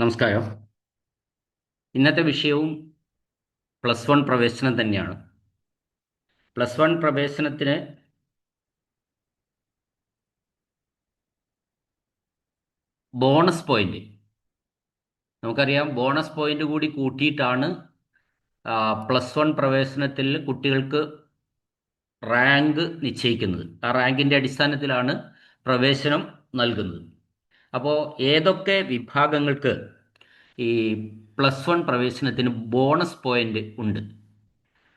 നമസ്കാരം. ഇന്നത്തെ വിഷയവും പ്ലസ് വൺ പ്രവേശനം തന്നെയാണ്. പ്ലസ് വൺ പ്രവേശനത്തിന് ബോണസ് പോയിന്റ്, നമുക്കറിയാം, ബോണസ് പോയിന്റ് കൂടി കൂട്ടിയിട്ടാണ് പ്ലസ് വൺ പ്രവേശനത്തിൽ കുട്ടികൾക്ക് റാങ്ക് നിശ്ചയിക്കുന്നത്. ആ റാങ്കിൻ്റെ അടിസ്ഥാനത്തിലാണ് പ്രവേശനം നൽകുന്നത്. അപ്പോൾ ഏതൊക്കെ വിഭാഗങ്ങൾക്ക് ഈ പ്ലസ് വൺ പ്രവേശനത്തിന് ബോണസ് പോയിന്റ് ഉണ്ട്?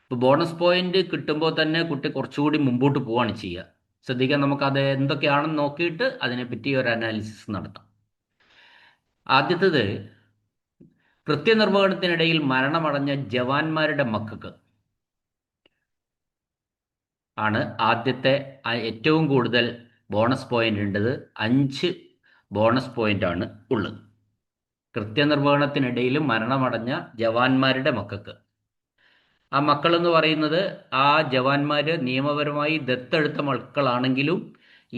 ഇപ്പോൾ ബോണസ് പോയിന്റ് കിട്ടുമ്പോൾ തന്നെ കുട്ടി കുറച്ചുകൂടി മുമ്പോട്ട് പോവുകയാണ് ചെയ്യുക. ശ്രദ്ധിക്കാൻ, നമുക്കത് എന്തൊക്കെയാണെന്ന് നോക്കിയിട്ട് അതിനെപ്പറ്റി ഒരു അനാലിസിസ് നടത്താം. ആദ്യത്തേത്, കൃത്യനിർവഹണത്തിനിടയിൽ മരണമടഞ്ഞ ജവാന്മാരുടെ മക്കൾക്ക് ആണ് ആദ്യത്തെ ഏറ്റവും കൂടുതൽ ബോണസ് പോയിന്റ് ഉണ്ടത്. 5 ബോണസ് പോയിന്റ് ആണ് ഉള്ളത്. കൃത്യനിർവഹണത്തിനിടയിൽ മരണമടഞ്ഞ ജവാന്മാരുടെ മക്കൾക്ക്. ആ മക്കളെന്ന് പറയുന്നത് ആ ജവാന്മാർ നിയമപരമായി ദത്തെടുത്ത മക്കളാണെങ്കിലും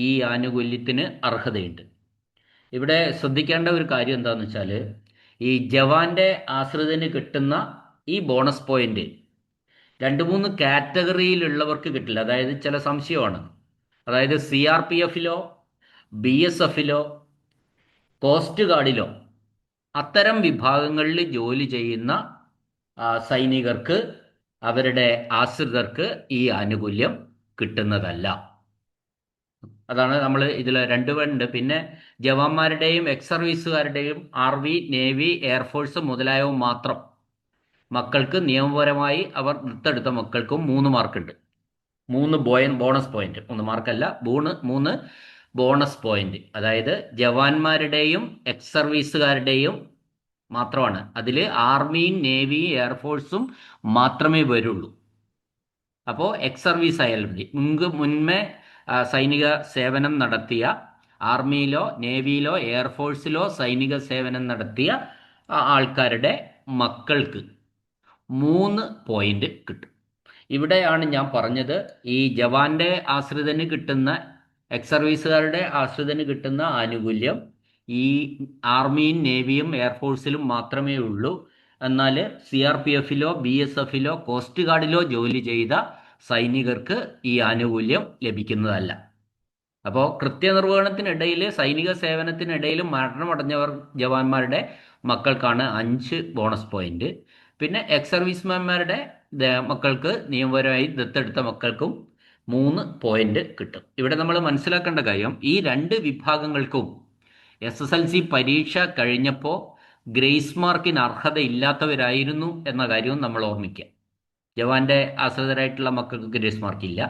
ഈ ആനുകൂല്യത്തിന് അർഹതയുണ്ട്. ഇവിടെ ശ്രദ്ധിക്കേണ്ട ഒരു കാര്യം എന്താണെന്ന് വെച്ചാൽ, ഈ ജവാന്റെ ആശ്രിതന് കിട്ടുന്ന ഈ ബോണസ് പോയിന്റ് 2-3 കാറ്റഗറിയിലുള്ളവർക്ക് കിട്ടില്ല. അതായത് ചില സംശയമാണ്. അതായത് CRPF-ലോ BSF-ലോ കോസ്റ്റ് ഗാർഡിലോ അത്തരം വിഭാഗങ്ങളിൽ ജോലി ചെയ്യുന്ന സൈനികർക്ക്, അവരുടെ ആശ്രിതർക്ക് ഈ ആനുകൂല്യം കിട്ടുന്നതല്ല. അതാണ് നമ്മൾ ഇതിൽ രണ്ടുപേരുണ്ട്. പിന്നെ ജവാന്മാരുടെയും എക്സ് സർവീസുകാരുടെയും ആർമി, നേവി, എയർഫോഴ്സ് മുതലായവ മാത്രം മക്കൾക്ക് നിയമപരമായി അവർ ദത്തെടുത്ത മക്കൾക്കും 3 മാർക്കുണ്ട്. 3 ബോണസ് പോയിന്റ്, 3 മാർക്കല്ല, 3 ബോണസ് പോയിന്റ്. അതായത് ജവാന്മാരുടെയും എക്സ് സർവീസുകാരുടെയും മാത്രമാണ്. അതിൽ ആർമിയും നേവിയും എയർഫോഴ്സും മാത്രമേ വരുള്ളൂ. അപ്പോൾ എക്സ് സർവീസ് ആയാലും മതി. മുൻപേ സൈനിക സേവനം നടത്തിയ, ആർമിയിലോ നേവിയിലോ എയർഫോഴ്സിലോ സൈനിക സേവനം നടത്തിയ ആൾക്കാരുടെ മക്കൾക്ക് 3 പോയിന്റ് കിട്ടും. ഇവിടെയാണ് ഞാൻ പറഞ്ഞത്, ഈ ജവാന്റെ ആശ്രിതന് കിട്ടുന്ന, എക്സ് സർവീസുകാരുടെ ആശ്രിതന് കിട്ടുന്ന ആനുകൂല്യം ഈ ആർമിയും നേവിയും എയർഫോഴ്സിലും മാത്രമേ ഉള്ളൂ. എന്നാൽ CRPF-ലോ BSF-ലോ കോസ്റ്റ് ഗാർഡിലോ ജോലി ചെയ്ത സൈനികർക്ക് ഈ ആനുകൂല്യം ലഭിക്കുന്നതല്ല. അപ്പോൾ കൃത്യനിർവഹണത്തിനിടയിൽ, സൈനിക സേവനത്തിനിടയിൽ മരണമടഞ്ഞവർ ജവാന്മാരുടെ മക്കൾക്കാണ് 5 ബോണസ് പോയിന്റ്. പിന്നെ എക്സ് സർവീസ്മാൻമാരുടെ മക്കൾക്ക്, നിയമപരമായി ദത്തെടുത്ത മക്കൾക്കും 3 പോയിന്റ് കിട്ടും. ഇവിടെ നമ്മൾ മനസ്സിലാക്കേണ്ട കാര്യം, ഈ 2 വിഭാഗങ്ങൾക്കും SSLC പരീക്ഷ കഴിഞ്ഞപ്പോൾ ഗ്രേസ് മാർക്കിന് അർഹതയില്ലാത്തവരായിരുന്നു എന്ന കാര്യവും നമ്മൾ ഓർമ്മിക്കുക. ജവാന്റെ ആശ്രിതരായിട്ടുള്ള മക്കൾക്ക് ഗ്രേസ് മാർക്കില്ല.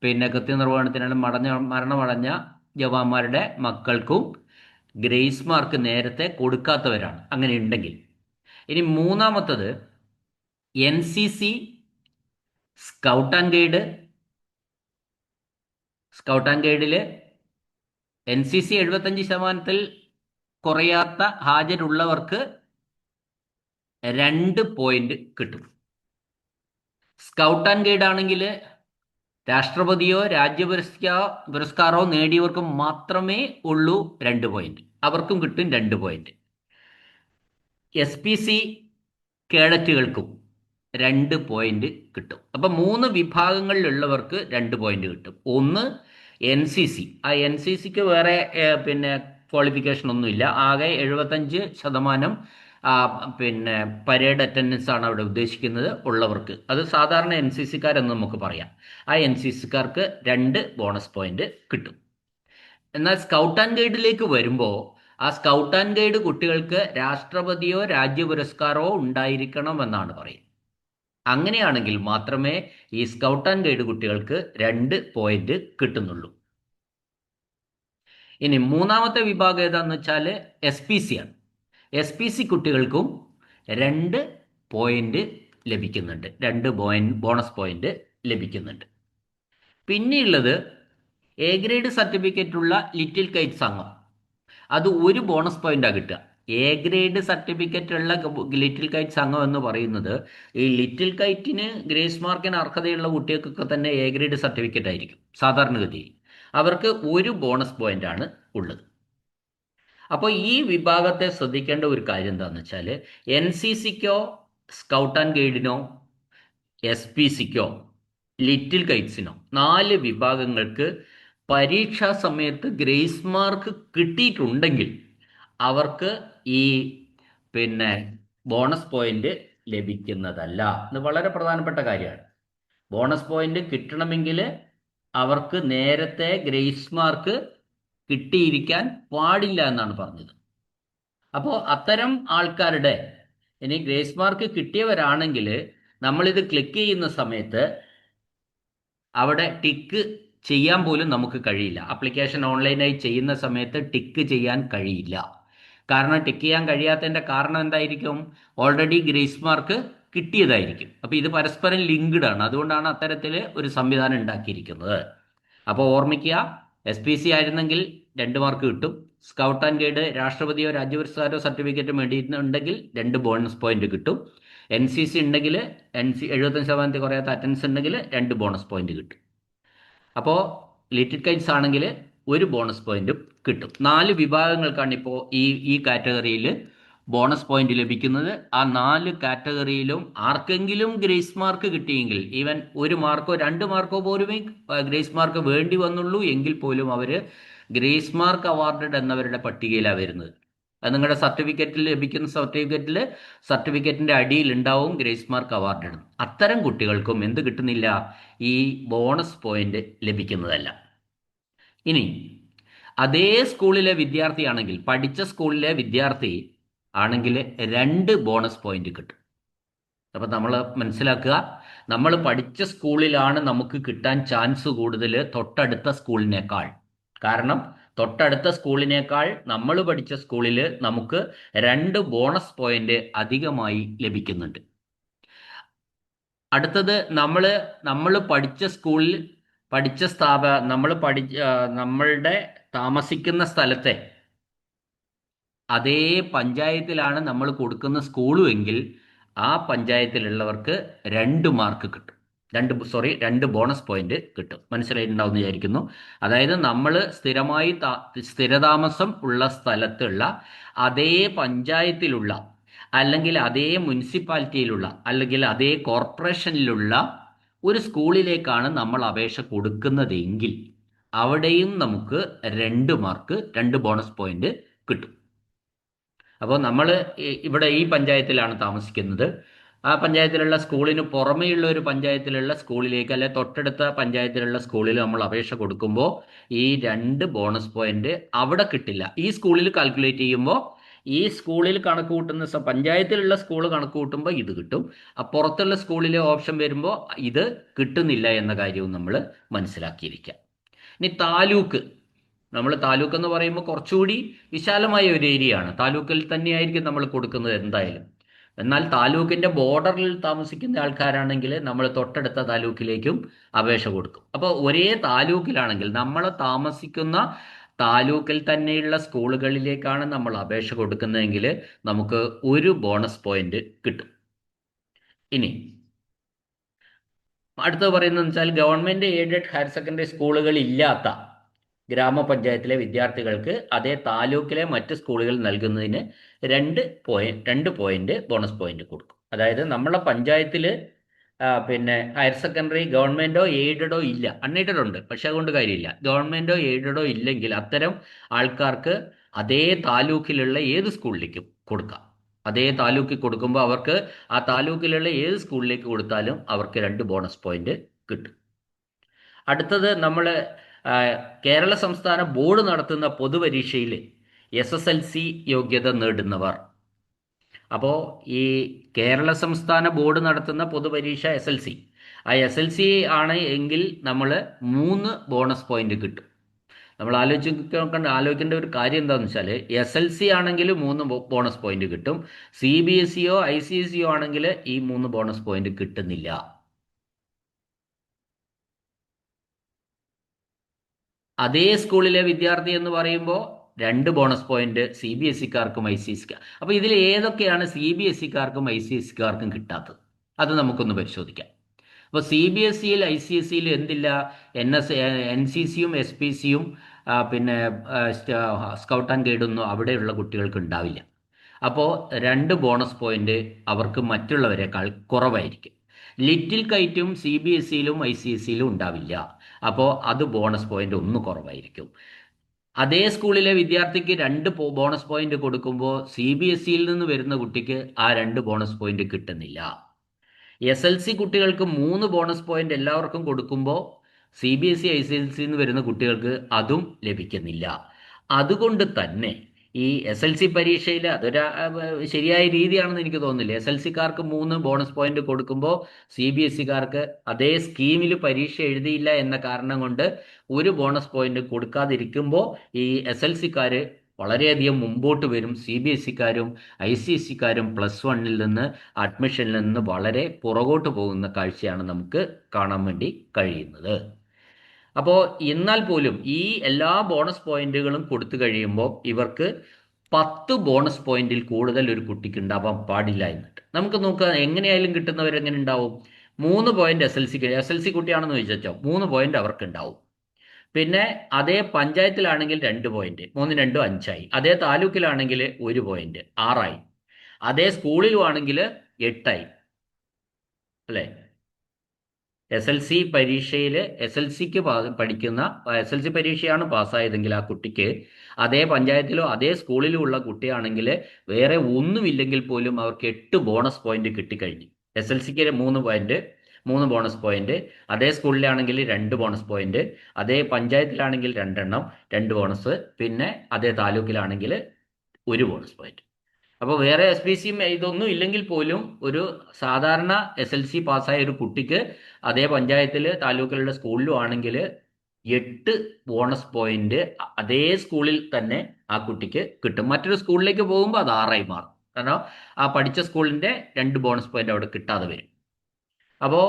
പിന്നെ കൃത്യനിർവഹണത്തിനാണ് മരണമടഞ്ഞ ജവാന്മാരുടെ മക്കൾക്കും ഗ്രേസ് മാർക്ക് നേരത്തെ കൊടുക്കാത്തവരാണ്, അങ്ങനെ ഉണ്ടെങ്കിൽ. ഇനി മൂന്നാമത്തത്, NCC, scout and guide. Scout and ഗൈഡിൽ NCC 75% കുറയാത്ത ഹാജരുള്ളവർക്ക് 2 പോയിന്റ് കിട്ടും. സ്കൗട്ട് ആൻഡ് ഗൈഡ് ആണെങ്കിൽ രാഷ്ട്രപതിയോ രാജ്യ പുരസ്കാരമോ നേടിയവർക്ക് മാത്രമേ ഉള്ളൂ 2 പോയിന്റ്. അവർക്കും കിട്ടും 2 പോയിന്റ്. SPC കേഡറ്റുകൾക്കും 2 പോയിന്റ് കിട്ടും. അപ്പം 3 വിഭാഗങ്ങളിലുള്ളവർക്ക് 2 പോയിന്റ് കിട്ടും. ഒന്ന് NCC. ആ NCCക്ക് വേറെ പിന്നെ ക്വാളിഫിക്കേഷൻ ഒന്നുമില്ല. ആകെ 75% പിന്നെ പരേഡ് അറ്റൻഡൻസ് ആണ് അവിടെ ഉദ്ദേശിക്കുന്നത് ഉള്ളവർക്ക്. അത് സാധാരണ NCCക്കാരെന്ന് നമുക്ക് പറയാം. ആ NCCക്കാർക്ക് 2 ബോണസ് പോയിന്റ് കിട്ടും. എന്നാൽ സ്കൗട്ട് ആൻഡ് ഗൈഡിലേക്ക് വരുമ്പോൾ, ആ സ്കൗട്ട് ആൻഡ് ഗൈഡ് കുട്ടികൾക്ക് രാഷ്ട്രപതിയോ രാജ്യ പുരസ്കാരമോ ഉണ്ടായിരിക്കണമെന്നാണ് പറയുന്നത്. അങ്ങനെയാണെങ്കിൽ മാത്രമേ ഈ സ്കൗട്ട് ആൻഡ് ഗൈഡ് കുട്ടികൾക്ക് 2 പോയിന്റ് കിട്ടുന്നുള്ളൂ. ഇനി മൂന്നാമത്തെ വിഭാഗം ഏതാന്ന് വെച്ചാൽ SPC ആണ്. SPC കുട്ടികൾക്കും 2 പോയിന്റ് ലഭിക്കുന്നുണ്ട്, 2 ബോണസ് പോയിന്റ് ലഭിക്കുന്നുണ്ട്. പിന്നെയുള്ളത് A ഗ്രേഡ് സർട്ടിഫിക്കറ്റ് ഉള്ള ലിറ്റിൽ കൈറ്റ്സ് അംഗം. അത് 1 ബോണസ് പോയിന്റാണ് കിട്ടുക. A ഗ്രേഡ് സർട്ടിഫിക്കറ്റ് ഉള്ള ലിറ്റിൽ കൈറ്റ്സ് അംഗം എന്ന് പറയുന്നത്, ഈ ലിറ്റിൽ കൈറ്റിന് ഗ്രേസ് മാർക്കിന് അർഹതയുള്ള കുട്ടികൾക്കൊക്കെ തന്നെ A ഗ്രേഡ് സർട്ടിഫിക്കറ്റ് ആയിരിക്കും സാധാരണഗതിയിൽ. അവർക്ക് 1 ബോണസ് പോയിന്റ് ആണ് ഉള്ളത്. അപ്പോൾ ഈ വിഭാഗത്തെ ശ്രദ്ധിക്കേണ്ട ഒരു കാര്യം എന്താണെന്ന് വെച്ചാൽ NCCക്കോ സ്കൗട്ട് ആൻഡ് ഗൈഡിനോ SPCക്കോ ലിറ്റിൽ കൈറ്റ്സിനോ 4 വിഭാഗങ്ങൾക്ക് പരീക്ഷാ സമയത്ത് ഗ്രേസ് മാർക്ക് കിട്ടിയിട്ടുണ്ടെങ്കിൽ അവർക്ക് ഈ പിന്നെ ബോണസ് പോയിന്റ് ലഭിക്കുന്നതല്ല. ഇത് വളരെ പ്രധാനപ്പെട്ട കാര്യമാണ്. ബോണസ് പോയിന്റ് കിട്ടണമെങ്കിൽ അവർക്ക് നേരത്തെ ഗ്രേസ് മാർക്ക് കിട്ടിയിരിക്കാൻ പാടില്ല എന്നാണ് പറഞ്ഞത്. അപ്പോൾ അത്തരം ആൾക്കാരുടെ ഇനി ഗ്രേസ് മാർക്ക് കിട്ടിയവരാണെങ്കിൽ നമ്മളിത് ക്ലിക്ക് ചെയ്യുന്ന സമയത്ത് അവിടെ ടിക്ക് ചെയ്യാൻ പോലും നമുക്ക് കഴിയില്ല. ആപ്ലിക്കേഷൻ ഓൺലൈനായി ചെയ്യുന്ന സമയത്ത് ടിക്ക് ചെയ്യാൻ കഴിയില്ല. കാരണം ടിക്ക് ചെയ്യാൻ കഴിയാത്തതിൻ്റെ കാരണം എന്തായിരിക്കും? ഓൾറെഡി ഗ്രേസ് മാർക്ക് കിട്ടിയതായിരിക്കും. അപ്പോൾ ഇത് പരസ്പരം ലിങ്ക്ഡ് ആണ്. അതുകൊണ്ടാണ് അത്തരത്തിൽ ഒരു സംവിധാനം ഉണ്ടാക്കിയിരിക്കുന്നത്. അപ്പോൾ ഓർമ്മിക്കുക, SPC ആയിരുന്നെങ്കിൽ 2 മാർക്ക് കിട്ടും. സ്കൗട്ട് ആൻഡ് ഗൈഡ് രാഷ്ട്രപതിയോ രാജ്യപുരസ്കാരോ സർട്ടിഫിക്കറ്റ് മേടിയിട്ടുണ്ടെങ്കിൽ 2 ബോണസ് പോയിന്റ് കിട്ടും. NCC ഉണ്ടെങ്കിൽ 75% കുറയാത്ത അറ്റൻഡൻസ് ഉണ്ടെങ്കിൽ 2 ബോണസ് പോയിന്റ് കിട്ടും. അപ്പോൾ ലിറ്റിൽ കൈറ്റ്സ് ആണെങ്കിൽ 1 ബോണസ് പോയിന്റും കിട്ടും. 4 വിഭാഗങ്ങൾക്കാണ് ഇപ്പോൾ ഈ കാറ്റഗറിയിൽ ബോണസ് പോയിന്റ് ലഭിക്കുന്നത്. ആ 4 കാറ്റഗറിയിലും ആർക്കെങ്കിലും ഗ്രേസ് മാർക്ക് കിട്ടിയെങ്കിൽ, ഈവൻ 1 മാർക്കോ 2 മാർക്കോ പോലുമേ ഗ്രേസ് മാർക്ക് വേണ്ടി വന്നുള്ളൂ എങ്കിൽ പോലും അവർ ഗ്രേസ് മാർക്ക് അവാർഡഡ് എന്നവരുടെ പട്ടികയിലാണ് വരുന്നത്. അത് നിങ്ങളുടെ സർട്ടിഫിക്കറ്റിൽ ലഭിക്കുന്ന സർട്ടിഫിക്കറ്റിന്റെ അടിയിൽ ഉണ്ടാവും ഗ്രേസ് മാർക്ക് അവാർഡഡ്. അത്തരം കുട്ടികൾക്കും എന്ത് കിട്ടുന്നില്ല? ഈ ബോണസ് പോയിന്റ് ലഭിക്കുന്നതല്ല. ഇനി അതേ സ്കൂളിലെ വിദ്യാർത്ഥിയാണെങ്കിൽ, പഠിച്ച സ്കൂളിലെ വിദ്യാർത്ഥി ആണെങ്കിൽ 2 ബോണസ് പോയിന്റ് കിട്ടും. അപ്പം നമ്മൾ മനസ്സിലാക്കുക, നമ്മൾ പഠിച്ച സ്കൂളിലാണ് നമുക്ക് കിട്ടാൻ ചാൻസ് കൂടുതൽ തൊട്ടടുത്ത സ്കൂളിനേക്കാൾ. കാരണം തൊട്ടടുത്ത സ്കൂളിനേക്കാൾ നമ്മൾ പഠിച്ച സ്കൂളിൽ നമുക്ക് 2 ബോണസ് പോയിന്റ് അധികമായി ലഭിക്കുന്നുണ്ട്. അടുത്തത് നമ്മൾ പഠിച്ച സ്കൂളിൽ പഠിച്ച നമ്മളുടെ താമസിക്കുന്ന സ്ഥലത്തെ അതേ പഞ്ചായത്തിലാണ് നമ്മൾ കൊടുക്കുന്ന സ്കൂളും എങ്കിൽ ആ പഞ്ചായത്തിലുള്ളവർക്ക് 2 മാർക്ക് കിട്ടും. 2 ബോണസ് പോയിന്റ് കിട്ടും. മനസ്സിലായിട്ടുണ്ടാവും എന്ന് വിചാരിക്കുന്നു. അതായത് നമ്മൾ സ്ഥിരമായി സ്ഥിരതാമസം ഉള്ള സ്ഥലത്തുള്ള അതേ പഞ്ചായത്തിലുള്ള അല്ലെങ്കിൽ അതേ മുനിസിപ്പാലിറ്റിയിലുള്ള അല്ലെങ്കിൽ അതേ കോർപ്പറേഷനിലുള്ള ഒരു സ്കൂളിലേക്കാണ് നമ്മൾ അപേക്ഷ കൊടുക്കുന്നതെങ്കിൽ അവിടെയും നമുക്ക് 2 ബോണസ് പോയിന്റ് കിട്ടും. അപ്പോൾ നമ്മൾ ഇവിടെ ഈ പഞ്ചായത്തിലാണ് താമസിക്കുന്നത്. ആ പഞ്ചായത്തിലുള്ള സ്കൂളിന് പുറമെയുള്ള ഒരു പഞ്ചായത്തിലുള്ള സ്കൂളിലേക്ക് അല്ലെ തൊട്ടടുത്ത പഞ്ചായത്തിലുള്ള സ്കൂളിൽ നമ്മൾ അപേക്ഷ കൊടുക്കുമ്പോൾ ഈ 2 ബോണസ് പോയിന്റ് അവിടെ കിട്ടില്ല. ഈ സ്കൂളിൽ കാൽക്കുലേറ്റ് ചെയ്യുമ്പോൾ ഈ സ്കൂളിൽ കണക്ക് കൂട്ടുന്ന പഞ്ചായത്തിലുള്ള സ്കൂൾ കണക്ക് കൂട്ടുമ്പോൾ ഇത് കിട്ടും. പുറത്തുള്ള സ്കൂളിലെ ഓപ്ഷൻ വരുമ്പോൾ ഇത് കിട്ടുന്നില്ല എന്ന കാര്യവും നമ്മൾ മനസ്സിലാക്കിയിരിക്കുക. ഇനി താലൂക്ക് എന്ന് പറയുമ്പോൾ കുറച്ചുകൂടി വിശാലമായ ഒരു ഏരിയയാണ്. താലൂക്കിൽ തന്നെയായിരിക്കും നമ്മൾ കൊടുക്കുന്നത് എന്തായാലും. എന്നാൽ താലൂക്കിൻ്റെ ബോർഡറിൽ താമസിക്കുന്ന ആൾക്കാരാണെങ്കിൽ നമ്മൾ തൊട്ടടുത്ത താലൂക്കിലേക്കും അപേക്ഷ കൊടുക്കും. അപ്പോൾ ഒരേ താലൂക്കിലാണെങ്കിൽ നമ്മൾ താമസിക്കുന്ന താലൂക്കിൽ തന്നെയുള്ള സ്കൂളുകളിലേക്കാണ് നമ്മൾ അപേക്ഷ കൊടുക്കുന്നതെങ്കിൽ നമുക്ക് 1 ബോണസ് പോയിന്റ് കിട്ടും. ഇനി അടുത്തത് പറയുന്നതെന്ന് വെച്ചാൽ ഗവൺമെൻറ് എയ്ഡഡ് ഹയർ സെക്കൻഡറി സ്കൂളുകൾ ഇല്ലാത്ത ഗ്രാമപഞ്ചായത്തിലെ വിദ്യാർത്ഥികൾക്ക് അതേ താലൂക്കിലെ മറ്റ് സ്കൂളുകൾ നൽകുന്നതിന് 2 പോയിന്റ് ബോണസ് പോയിന്റ് കൊടുക്കും. അതായത് നമ്മളെ പഞ്ചായത്തിൽ പിന്നെ ഹയർ സെക്കൻഡറി ഗവൺമെൻറ്റോ എയ്ഡഡോ ഇല്ല, അൺഎയ്ഡഡ് ഉണ്ട്, പക്ഷെ അതുകൊണ്ട് കാര്യമില്ല. ഗവൺമെൻറ്റോ എയ്ഡഡോ ഇല്ലെങ്കിൽ അത്തരം ആൾക്കാർക്ക് അതേ താലൂക്കിലുള്ള ഏത് സ്കൂളിലേക്കും കൊടുക്കാം. അതേ താലൂക്കിൽ കൊടുക്കുമ്പോൾ അവർക്ക് ആ താലൂക്കിലുള്ള ഏത് സ്കൂളിലേക്ക് കൊടുത്താലും അവർക്ക് 2 ബോണസ് പോയിന്റ് കിട്ടും. അടുത്തത് നമ്മൾ കേരള സംസ്ഥാന ബോർഡ് നടത്തുന്ന പൊതുപരീക്ഷയിൽ SSLC യോഗ്യത നേടുന്നവർ. അപ്പോൾ ഈ കേരള സംസ്ഥാന ബോർഡ് നടത്തുന്ന പൊതുപരീക്ഷ SLC, ആ SLC ആണ് എങ്കിൽ നമ്മൾ 3 ബോണസ് പോയിന്റ് കിട്ടും. നമ്മൾ ആലോചിക്കേണ്ട ഒരു കാര്യം എന്താണെന്ന് വെച്ചാൽ SLC ആണെങ്കിൽ 3 ബോണസ് പോയിന്റ് കിട്ടും. CBSEയോ ICSEയോ ആണെങ്കിൽ ഈ 3 ബോണസ് പോയിന്റ് കിട്ടുന്നില്ല. അതേ സ്കൂളിലെ വിദ്യാർത്ഥി എന്ന് പറയുമ്പോൾ 2 ബോണസ് പോയിന്റ് CBSEക്കാർക്കും ICSEക്കാർ. അപ്പോൾ ഇതിൽ ഏതൊക്കെയാണ് CBSEക്കാർക്കും ICSEക്കാർക്കും കിട്ടാത്തത്? അത് നമുക്കൊന്ന് പരിശോധിക്കാം. അപ്പോൾ CBSEയിൽ ICSEയിൽ എന്തില്ല? NCCയും SPCയും പിന്നെ സ്കൗട്ട് ആൻഡ് ഗൈഡൊന്നും അവിടെയുള്ള കുട്ടികൾക്ക് ഉണ്ടാവില്ല. അപ്പോൾ 2 ബോണസ് പോയിന്റ് അവർക്ക് മറ്റുള്ളവരെക്കാൾ കുറവായിരിക്കും. ലിറ്റിൽ കൈറ്റും CBSEയിലും ICSEയിലും ഉണ്ടാവില്ല. അപ്പോൾ അത് ബോണസ് പോയിന്റ് ഒന്ന് കുറവായിരിക്കും. അതേ സ്കൂളിലെ വിദ്യാർത്ഥിക്ക് 2 ബോണസ് പോയിന്റ് കൊടുക്കുമ്പോൾ CBSEയിൽ നിന്ന് വരുന്ന കുട്ടിക്ക് ആ 2 ബോണസ് പോയിന്റ് കിട്ടുന്നില്ല. SLC കുട്ടികൾക്ക് 3 ബോണസ് പോയിന്റ് എല്ലാവർക്കും കൊടുക്കുമ്പോൾ CBSE ICSE നിന്ന് വരുന്ന കുട്ടികൾക്ക് അതും ലഭിക്കുന്നില്ല. അതുകൊണ്ട് തന്നെ ഈ SLC പരീക്ഷയിൽ അതൊരു ശരിയായ രീതിയാണെന്ന് എനിക്ക് തോന്നുന്നില്ല. SLCക്കാർക്ക് 3 ബോണസ് പോയിന്റ് കൊടുക്കുമ്പോൾ CBSEക്കാർക്ക് അതേ സ്കീമിൽ പരീക്ഷ എഴുതിയില്ല എന്ന കാരണം കൊണ്ട് 1 ബോണസ് പോയിന്റ് കൊടുക്കാതിരിക്കുമ്പോൾ ഈ SLCക്കാർ വളരെയധികം മുമ്പോട്ട് വരും. CBSEക്കാരും ICSEക്കാരും +1 നിന്ന് അഡ്മിഷനിൽ നിന്ന് വളരെ പുറകോട്ട് പോകുന്ന കാഴ്ചയാണ് നമുക്ക് കാണാൻ വേണ്ടി കഴിയുന്നത്. അപ്പോൾ എന്നാൽ പോലും ഈ എല്ലാ ബോണസ് പോയിന്റുകളും കൊടുത്തു കഴിയുമ്പോൾ ഇവർക്ക് 10 ബോണസ് പോയിന്റിൽ കൂടുതൽ ഒരു കുട്ടിക്ക് ഉണ്ടാവാൻ പാടില്ല എന്നിട്ട് നമുക്ക് നോക്കുക. എങ്ങനെയായാലും കിട്ടുന്നവരെങ്ങനെ ഉണ്ടാവും? 3 പോയിന്റ് SLC കുട്ടിയാണെന്ന് ചോദിച്ചോ, 3 പോയിന്റ് അവർക്ക് ഉണ്ടാവും. പിന്നെ അതേ പഞ്ചായത്തിലാണെങ്കിൽ 2 പോയിന്റ്, 3 2 5ആയി. അതേ താലൂക്കിലാണെങ്കിൽ 1 പോയിന്റ്, 6ആയി. അതേ സ്കൂളിലും ആണെങ്കിൽ 8ആയി, അല്ലേ? SLC പരീക്ഷയിൽ SLCക്ക് പഠിക്കുന്ന SLC പരീക്ഷയാണ് പാസ്സായതെങ്കിൽ ആ കുട്ടിക്ക് അതേ പഞ്ചായത്തിലോ അതേ സ്കൂളിലോ ഉള്ള കുട്ടിയാണെങ്കിൽ വേറെ ഒന്നുമില്ലെങ്കിൽ പോലും അവർക്ക് 8 ബോണസ് പോയിന്റ് കിട്ടിക്കഴിഞ്ഞു. SLCക്ക് 3 പോയിന്റ്, 3 ബോണസ് പോയിന്റ്, അതേ സ്കൂളിലാണെങ്കിൽ 2 ബോണസ് പോയിന്റ്, അതേ പഞ്ചായത്തിലാണെങ്കിൽ 2 എണ്ണം 2 ബോണസ്, പിന്നെ അതേ താലൂക്കിലാണെങ്കിൽ 1 ബോണസ് പോയിന്റ്. അപ്പോൾ വേറെ SPCയും ഇതൊന്നും ഇല്ലെങ്കിൽ പോലും ഒരു സാധാരണ SLC പാസ്സായ ഒരു കുട്ടിക്ക് അതേ പഞ്ചായത്തിൽ താലൂക്കിലുള്ള സ്കൂളിലും ആണെങ്കിൽ 8 ബോണസ് പോയിന്റ് അതേ സ്കൂളിൽ തന്നെ ആ കുട്ടിക്ക് കിട്ടും. മറ്റൊരു സ്കൂളിലേക്ക് പോകുമ്പോൾ അത് 6ആയി മാറും. കാരണം ആ പഠിച്ച സ്കൂളിന്റെ 2 ബോണസ് പോയിന്റ് അവിടെ കിട്ടാതെ വരും. അപ്പോൾ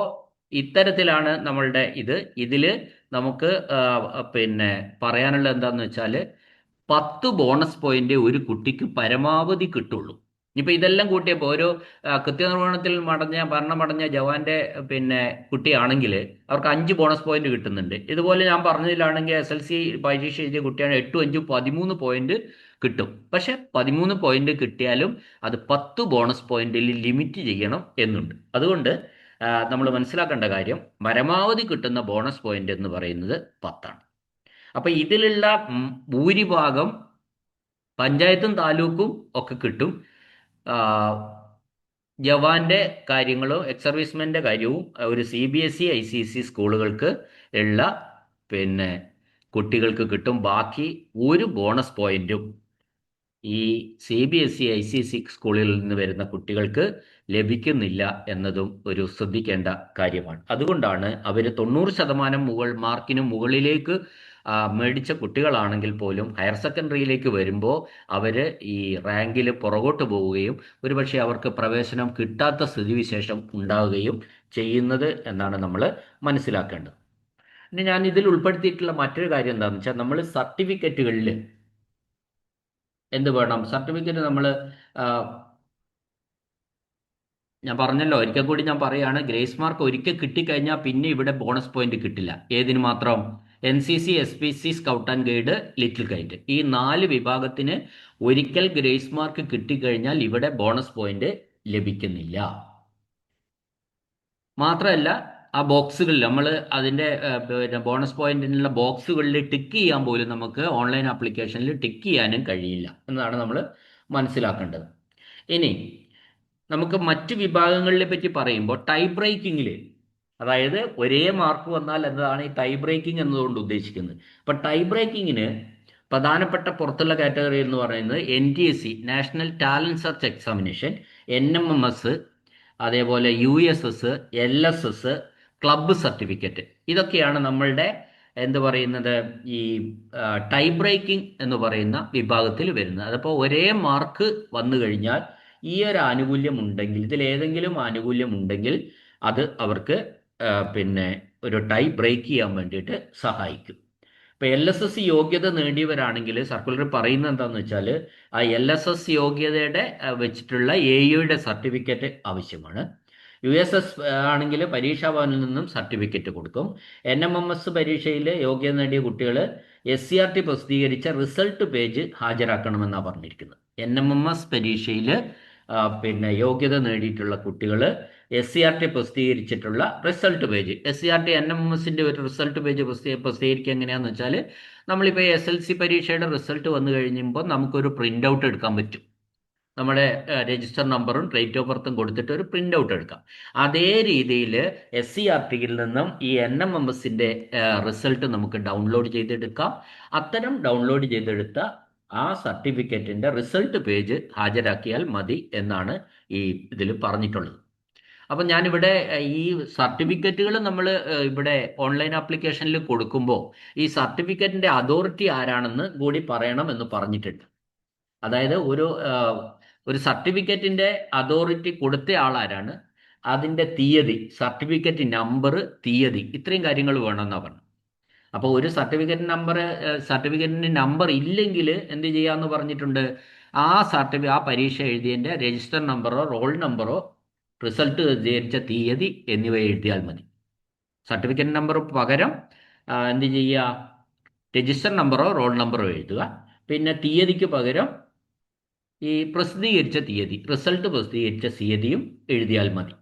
ഇത്തരത്തിലാണ് നമ്മളുടെ ഇതിൽ നമുക്ക് പിന്നെ പറയാനുള്ളത് എന്താണെന്ന് വെച്ചാൽ 10 ബോണസ് പോയിന്റ് ഒരു കുട്ടിക്ക് പരമാവധി കിട്ടുള്ളൂ. ഇപ്പൊ ഇതെല്ലാം കൂട്ടിയപ്പോൾ ഒരു കൃത്യനിർവഹണത്തിൽ ഭരണമടഞ്ഞ ജവാന്റെ പിന്നെ കുട്ടിയാണെങ്കിൽ അവർക്ക് 5 ബോണസ് പോയിന്റ് കിട്ടുന്നുണ്ട്. ഇതുപോലെ ഞാൻ പറഞ്ഞതിലാണെങ്കിൽ SLC പരീക്ഷ എഴുതിയ കുട്ടിയാണ് 8 5 13 പോയിന്റ് കിട്ടും. പക്ഷെ 13 പോയിന്റ് കിട്ടിയാലും അത് 10 ബോണസ് പോയിന്റിൽ ലിമിറ്റ് ചെയ്യണം എന്നുണ്ട്. അതുകൊണ്ട് നമ്മൾ മനസ്സിലാക്കേണ്ട കാര്യം പരമാവധി കിട്ടുന്ന ബോണസ് പോയിന്റ് എന്ന് പറയുന്നത് 10ആണ്. അപ്പൊ ഇതിലുള്ള ഭൂരിഭാഗം പഞ്ചായത്തും താലൂക്കും ഒക്കെ കിട്ടും. ജവാന്റെ കാര്യങ്ങളും എക്സ് സർവീസ്മെന്റെ കാര്യവും ഒരു CBSE ICSE സ്കൂളുകൾക്ക് ഉള്ള പിന്നെ കുട്ടികൾക്ക് കിട്ടും. ബാക്കി 1 ബോണസ് പോയിന്റും ഈ CBSE ICSE സ്കൂളിൽ നിന്ന് വരുന്ന കുട്ടികൾക്ക് ലഭിക്കുന്നില്ല എന്നതും ഒരു ശ്രദ്ധിക്കേണ്ട കാര്യമാണ്. അതുകൊണ്ടാണ് അവർ 90% മാർക്കിന് മുകളിലേക്ക് മേടിച്ച കുട്ടികളാണെങ്കിൽ പോലും ഹയർ സെക്കൻഡറിയിലേക്ക് വരുമ്പോൾ അവർ ഈ റാങ്കിൽ പുറകോട്ട് പോവുകയും ഒരുപക്ഷെ അവർക്ക് പ്രവേശനം കിട്ടാത്ത സ്ഥിതിവിശേഷം ഉണ്ടാവുകയും ചെയ്യുന്നത് എന്നാണ് നമ്മൾ മനസ്സിലാക്കേണ്ടത്. ഇനി ഞാൻ ഇതിൽ ഉൾപ്പെടുത്തിയിട്ടുള്ള മറ്റൊരു കാര്യം എന്താണെന്ന് വെച്ചാൽ നമ്മൾ സർട്ടിഫിക്കറ്റുകളിൽ എന്ത് വേണം? സർട്ടിഫിക്കറ്റ് നമ്മൾ ഞാൻ പറഞ്ഞല്ലോ, ഒരിക്കൽ കൂടി ഞാൻ പറയുകയാണ്, ഗ്രേസ് മാർക്ക് ഒരിക്കൽ കിട്ടിക്കഴിഞ്ഞാൽ പിന്നെ ഇവിടെ ബോണസ് പോയിന്റ് കിട്ടില്ല. ഏതിന് മാത്രം? NCC, SPC, scout and guide, little KITE, ഈ 4 വിഭാഗത്തിന് ഒരിക്കൽ ഗ്രേസ് മാർക്ക് കിട്ടിക്കഴിഞ്ഞാൽ ഇവിടെ ബോണസ് പോയിന്റ് ലഭിക്കുന്നില്ല. മാത്രമല്ല ആ ബോക്സുകളിൽ നമ്മൾ അതിൻ്റെ ബോണസ് പോയിന്റിനുള്ള ബോക്സുകളിൽ ടിക്ക് ചെയ്യാൻ പോലും നമുക്ക് ഓൺലൈൻ ആപ്ലിക്കേഷനിൽ ടിക്ക് ചെയ്യാനും കഴിയില്ല എന്നതാണ് നമ്മൾ മനസ്സിലാക്കേണ്ടത്. ഇനി നമുക്ക് മറ്റ് വിഭാഗങ്ങളെ പറ്റി പറയുമ്പോൾ ടൈ ബ്രേക്കിങ്ങിൽ, അതായത് ഒരേ മാർക്ക് വന്നാൽ എന്നതാണ് ഈ ടൈ ബ്രേക്കിംഗ് എന്നതുകൊണ്ട് ഉദ്ദേശിക്കുന്നത്. അപ്പം ടൈ ബ്രേക്കിങ്ങിന് പ്രധാനപ്പെട്ട പുറത്തുള്ള കാറ്റഗറി എന്ന് പറയുന്നത് NTSC, national talent search examination, NMMS, അതേപോലെ USS, LSS, ക്ലബ്ബ് സർട്ടിഫിക്കറ്റ്, ഇതൊക്കെയാണ് നമ്മളുടെ എന്ത് പറയുന്നത് ഈ ടൈ ബ്രേക്കിംഗ് എന്ന് പറയുന്ന വിഭാഗത്തിൽ വരുന്നത്. അതപ്പോൾ ഒരേ മാർക്ക് വന്നു കഴിഞ്ഞാൽ ഈ ഒരു ആനുകൂല്യം ഉണ്ടെങ്കിൽ, ഇതിലേതെങ്കിലും ആനുകൂല്യം ഉണ്ടെങ്കിൽ അത് അവർക്ക് പിന്നെ ഒരു ടൈ ബ്രേക്ക് ചെയ്യാൻ വേണ്ടിയിട്ട് സഹായിക്കും. ഇപ്പോൾ LSS യോഗ്യത നേടിയവരാണെങ്കിൽ സർക്കുലർ പറയുന്നത് എന്താണെന്ന് വെച്ചാൽ ആ LSS യോഗ്യതയുടെ വെച്ചിട്ടുള്ള AUയുടെ സർട്ടിഫിക്കറ്റ് ആവശ്യമാണ്. USS ആണെങ്കിൽ പരീക്ഷാ ഭവനിൽ നിന്നും സർട്ടിഫിക്കറ്റ് കൊടുക്കും. NMMS പരീക്ഷയിൽ യോഗ്യത നേടിയ കുട്ടികൾ SCERT പ്രസിദ്ധീകരിച്ച റിസൾട്ട് പേജ് ഹാജരാക്കണമെന്നാണ് പറഞ്ഞിരിക്കുന്നത്. NMMS പരീക്ഷയിൽ പിന്നെ യോഗ്യത നേടിയിട്ടുള്ള കുട്ടികൾ SCERT പ്രസിദ്ധീകരിച്ചിട്ടുള്ള റിസൾട്ട് പേജ്, SCERT NMMSന്റെ ഒരു റിസൾട്ട് പേജ് പ്രസിദ്ധീകരിക്കുക എങ്ങനെയാണെന്ന് വെച്ചാൽ, നമ്മളിപ്പോൾ SLC പരീക്ഷയുടെ റിസൾട്ട് വന്നു കഴിയുമ്പോൾ നമുക്കൊരു പ്രിൻ്റ് ഔട്ട് എടുക്കാൻ പറ്റും. നമ്മുടെ രജിസ്റ്റർ നമ്പറും ഡേറ്റ് ഓഫ് ബർത്തും കൊടുത്തിട്ട് ഒരു പ്രിൻ്റ് ഔട്ട് എടുക്കാം. അതേ രീതിയിൽ SCERTയിൽ നിന്നും ഈ NMMSന്റെ റിസൾട്ട് നമുക്ക് ഡൗൺലോഡ് ചെയ്തെടുക്കാം. അത്തരം ഡൗൺലോഡ് ചെയ്തെടുത്ത ആ സർട്ടിഫിക്കറ്റിൻ്റെ റിസൾട്ട് പേജ് ഹാജരാക്കിയാൽ മതി എന്നാണ് ഈ ഇതിൽ പറഞ്ഞിട്ടുള്ളത്. അപ്പം ഞാനിവിടെ ഈ സർട്ടിഫിക്കറ്റുകൾ നമ്മൾ ഇവിടെ ഓൺലൈൻ ആപ്ലിക്കേഷനിൽ കൊടുക്കുമ്പോൾ ഈ സർട്ടിഫിക്കറ്റിൻ്റെ അതോറിറ്റി ആരാണെന്ന് കൂടി പറയണം എന്ന് പറഞ്ഞിട്ടുണ്ട്. അതായത് ഒരു സർട്ടിഫിക്കറ്റിൻ്റെ അതോറിറ്റി കൊടുത്ത ആളാരാണ്, അതിൻ്റെ തീയതി, സർട്ടിഫിക്കറ്റ് നമ്പർ, തീയതി, ഇത്രയും കാര്യങ്ങൾ വേണമെന്നാണ് പറഞ്ഞു. അപ്പോൾ ഒരു സർട്ടിഫിക്കറ്റിന് നമ്പർ ഇല്ലെങ്കിൽ എന്ത് ചെയ്യാമെന്ന് പറഞ്ഞിട്ടുണ്ട്, ആ പരീക്ഷ എഴുതിയതിൻ്റെ രജിസ്റ്റർ നമ്പറോ റോൾ നമ്പറോ റിസൾട്ട് പ്രസിദ്ധീകരിച്ച തീയതി എന്നിവ എഴുതിയാൽ മതി. സർട്ടിഫിക്കറ്റ് നമ്പർ പകരം എന്ത് ചെയ്യുക, രജിസ്റ്റർ നമ്പറോ റോൾ നമ്പറോ എഴുതുക. പിന്നെ തീയതിക്ക് പകരം ഈ പ്രസിദ്ധീകരിച്ച തീയതി, റിസൾട്ട് പ്രസിദ്ധീകരിച്ച തീയതിയും എഴുതിയാൽ മതി.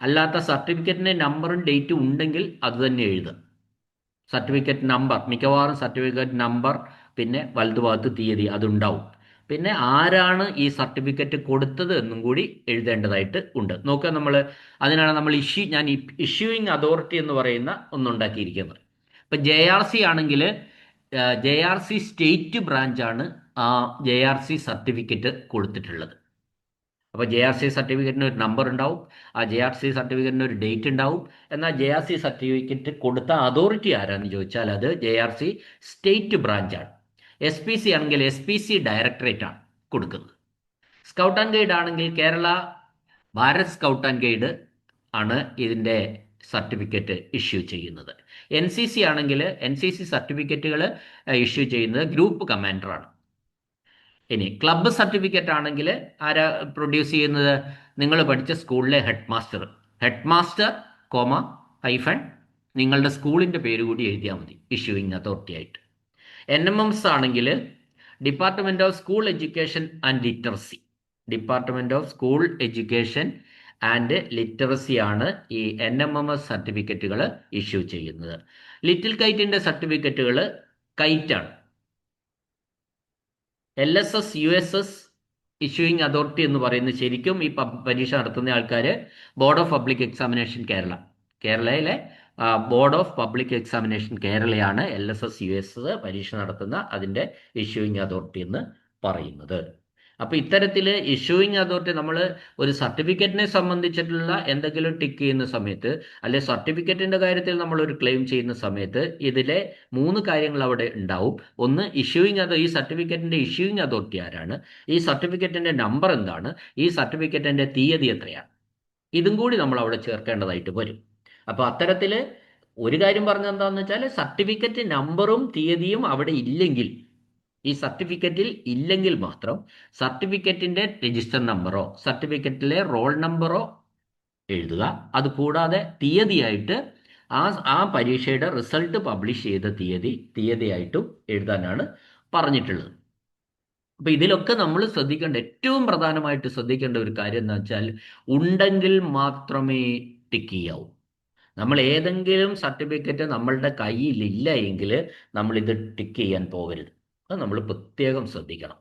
അല്ലാത്ത സർട്ടിഫിക്കറ്റിൻ്റെ നമ്പറും ഡേറ്റും ഉണ്ടെങ്കിൽ അത് തന്നെ എഴുതുക. സർട്ടിഫിക്കറ്റ് നമ്പർ, മിക്കവാറും സർട്ടിഫിക്കറ്റ് നമ്പർ, പിന്നെ വലതുഭാഗത്ത് തീയതി അതുണ്ടാവും. പിന്നെ ആരാണ് ഈ സർട്ടിഫിക്കറ്റ് കൊടുത്തത് എന്നും കൂടി എഴുതേണ്ടതായിട്ട് ഉണ്ട്. നോക്കുക, അതിനാണ് നമ്മൾ ഇഷ്യൂയിങ് അതോറിറ്റി എന്ന് പറയുന്ന ഒന്നുണ്ടാക്കിയിരിക്കുന്നത്. ഇപ്പം JRC ആണെങ്കിൽ JRC സ്റ്റേറ്റ് ബ്രാഞ്ചാണ് ആ JRC സർട്ടിഫിക്കറ്റ് കൊടുത്തിട്ടുള്ളത്. അപ്പോൾ JRC സർട്ടിഫിക്കറ്റിന് ഒരു നമ്പർ ഉണ്ടാവും, ആ JRC സർട്ടിഫിക്കറ്റിന് ഒരു ഡേറ്റ് ഉണ്ടാവും. എന്നാൽ JRC സർട്ടിഫിക്കറ്റ് കൊടുത്ത അതോറിറ്റി ആരാന്ന് ചോദിച്ചാൽ അത് JRC സ്റ്റേറ്റ് ബ്രാഞ്ചാണ്. SPC ആണെങ്കിൽ SPC ഡയറക്ടറേറ്റ് ആണ് കൊടുക്കുന്നത്. സ്കൗട്ട് ആൻഡ് ഗൈഡ് ആണെങ്കിൽ Kerala Bharat scout and guide ആണ് ഇതിൻ്റെ സർട്ടിഫിക്കറ്റ് ഇഷ്യൂ ചെയ്യുന്നത്. NCC ആണെങ്കിൽ NCC സർട്ടിഫിക്കറ്റുകൾ ഇഷ്യൂ ചെയ്യുന്നത് ഗ്രൂപ്പ് കമാൻഡറാണ്. ഇനി ക്ലബ്ബ് സർട്ടിഫിക്കറ്റ് ആണെങ്കിൽ ആരാ പ്രൊഡ്യൂസ് ചെയ്യുന്നത്, നിങ്ങൾ പഠിച്ച സ്കൂളിലെ ഹെഡ് മാസ്റ്റർ ഹൈഫൺ നിങ്ങളുടെ സ്കൂളിൻ്റെ പേര് കൂടി എഴുതിയാൽ മതി ഇഷ്യൂയിങ് അതോറിറ്റി ആയിട്ട്. NMMS ആണെങ്കിൽ department of school education and literacy, department of school education and literacy ആണ് ഈ NMMS സർട്ടിഫിക്കറ്റുകൾ ഇഷ്യൂ ചെയ്യുന്നത്. ലിറ്റിൽ കൈറ്റിൻ്റെ സർട്ടിഫിക്കറ്റുകൾ കൈറ്റാണ്. LSS USS ഇഷ്യൂയിങ് അതോറിറ്റി എന്ന് പറയുന്നത് ശരിക്കും ഈ പരീക്ഷ നടത്തുന്ന ആൾക്കാർ ബോർഡ് ഓഫ് പബ്ലിക് എക്സാമിനേഷൻ കേരളയിലെ ബോർഡ് ഓഫ് പബ്ലിക് എക്സാമിനേഷൻ കേരളയാണ് LSS USS പരീക്ഷ നടത്തുന്ന അതിൻ്റെ ഇഷ്യൂയിങ് അതോറിറ്റി എന്ന് പറയുന്നത്. അപ്പോൾ ഇത്തരത്തിൽ ഇഷ്യൂയിങ് അതോറിറ്റി, നമ്മൾ ഒരു സർട്ടിഫിക്കറ്റിനെ സംബന്ധിച്ചിട്ടുള്ള എന്തെങ്കിലും ടിക്ക് ചെയ്യുന്ന സമയത്ത്, അല്ലെ സർട്ടിഫിക്കറ്റിൻ്റെ കാര്യത്തിൽ നമ്മളൊരു ക്ലെയിം ചെയ്യുന്ന സമയത്ത് ഇതിലെ 3 കാര്യങ്ങൾ അവിടെ ഉണ്ടാവും. ഒന്ന്, ഈ സർട്ടിഫിക്കറ്റിൻ്റെ ഇഷ്യൂയിങ് അതോറിറ്റി ആരാണ്, ഈ സർട്ടിഫിക്കറ്റിൻ്റെ നമ്പർ എന്താണ്, ഈ സർട്ടിഫിക്കറ്റിൻ്റെ തീയതി എത്രയാണ്, ഇതും കൂടി നമ്മൾ അവിടെ ചേർക്കേണ്ടതായിട്ട് വരും. അപ്പോൾ അത്തരത്തിൽ ഒരു കാര്യം പറഞ്ഞത് എന്താണെന്ന് വെച്ചാൽ, സർട്ടിഫിക്കറ്റ് നമ്പറും തീയതിയും അവിടെ ഇല്ലെങ്കിൽ, ഈ സർട്ടിഫിക്കറ്റിൽ ഇല്ലെങ്കിൽ മാത്രം സർട്ടിഫിക്കറ്റിൻ്റെ രജിസ്റ്റർ നമ്പറോ സർട്ടിഫിക്കറ്റിലെ റോൾ നമ്പറോ എഴുതുക. അതുകൂടാതെ തീയതിയായിട്ട് ആ പരീക്ഷയുടെ റിസൾട്ട് പബ്ലിഷ് ചെയ്ത തീയതിയായിട്ടും എഴുതാനാണ് പറഞ്ഞിട്ടുള്ളത്. അപ്പോൾ ഇതിലൊക്കെ നമ്മൾ ഏറ്റവും പ്രധാനമായിട്ട് ശ്രദ്ധിക്കേണ്ട ഒരു കാര്യം എന്താ വെച്ചാൽ, ഉണ്ടെങ്കിൽ മാത്രമേ ടിക്ക് ചെയ്യാവൂ. നമ്മൾ ഏതെങ്കിലും സർട്ടിഫിക്കറ്റ് നമ്മളുടെ കയ്യിലില്ല എങ്കിൽ നമ്മളിത് ടിക്ക് ചെയ്യാൻ പോകരുത്. അത് നമ്മൾ പ്രത്യേകം ശ്രദ്ധിക്കണം.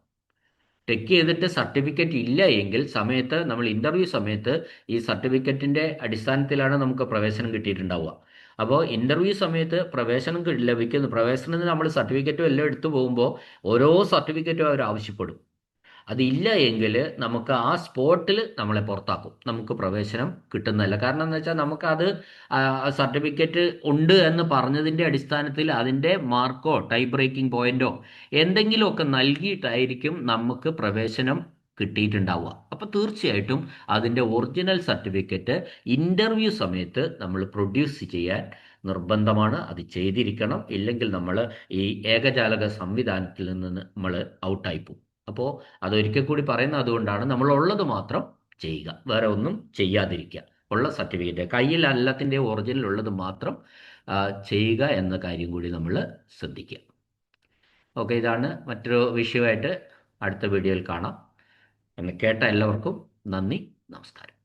ടിക്ക് ചെയ്തിട്ട് സർട്ടിഫിക്കറ്റ് ഇല്ല എങ്കിൽ നമ്മൾ ഇൻ്റർവ്യൂ സമയത്ത് ഈ സർട്ടിഫിക്കറ്റിൻ്റെ അടിസ്ഥാനത്തിലാണ് നമുക്ക് പ്രവേശനം കിട്ടിയിട്ടുണ്ടാവുക. അപ്പോൾ ഇൻ്റർവ്യൂ സമയത്ത് പ്രവേശനത്തിന് നമ്മൾ സർട്ടിഫിക്കറ്റും എല്ലാം എടുത്തു പോകുമ്പോൾ ഓരോ സർട്ടിഫിക്കറ്റും അവർ ആവശ്യപ്പെടും. അതില്ല എങ്കിൽ നമുക്ക് ആ സ്പോട്ടിൽ നമ്മളെ പുറത്താക്കും, നമുക്ക് പ്രവേശനം കിട്ടുന്നതല്ല. കാരണം എന്ന് വെച്ചാൽ നമുക്കത് സർട്ടിഫിക്കറ്റ് ഉണ്ട് എന്ന് പറഞ്ഞതിൻ്റെ അടിസ്ഥാനത്തിൽ അതിൻ്റെ മാർക്കോ ടൈ ബ്രേക്കിംഗ് പോയിന്റോ എന്തെങ്കിലുമൊക്കെ നൽകിയിട്ടായിരിക്കും നമുക്ക് പ്രവേശനം കിട്ടിയിട്ടുണ്ടാവുക. അപ്പോൾ തീർച്ചയായിട്ടും അതിൻ്റെ ഒറിജിനൽ സർട്ടിഫിക്കറ്റ് ഇൻ്റർവ്യൂ സമയത്ത് നമ്മൾ പ്രൊഡ്യൂസ് ചെയ്യാൻ നിർബന്ധമാണ്. അത് ചെയ്തിരിക്കണം. ഇല്ലെങ്കിൽ നമ്മൾ ഈ ഏകജാലക സംവിധാനത്തിൽ നിന്ന് നമ്മൾ ഔട്ടായി പോകും. അപ്പോൾ അതൊരിക്കൽ കൂടി പറയുന്നത് അതുകൊണ്ടാണ്, നമ്മളുള്ളത് മാത്രം ചെയ്യുക, വേറെ ഒന്നും ചെയ്യാതിരിക്കുക. ഉള്ള സർട്ടിഫിക്കറ്റ് കയ്യിൽ എല്ലാത്തിൻ്റെയും ഒറിജിനൽ ഉള്ളത് മാത്രം ചെയ്യുക എന്ന കാര്യം കൂടി നമ്മൾ ശ്രദ്ധിക്കുക. ഓക്കെ, ഇതാണ് മറ്റൊരു വിഷയമായിട്ട് അടുത്ത വീഡിയോയിൽ കാണാം. എന്നെ കേട്ട എല്ലാവർക്കും നന്ദി, നമസ്കാരം.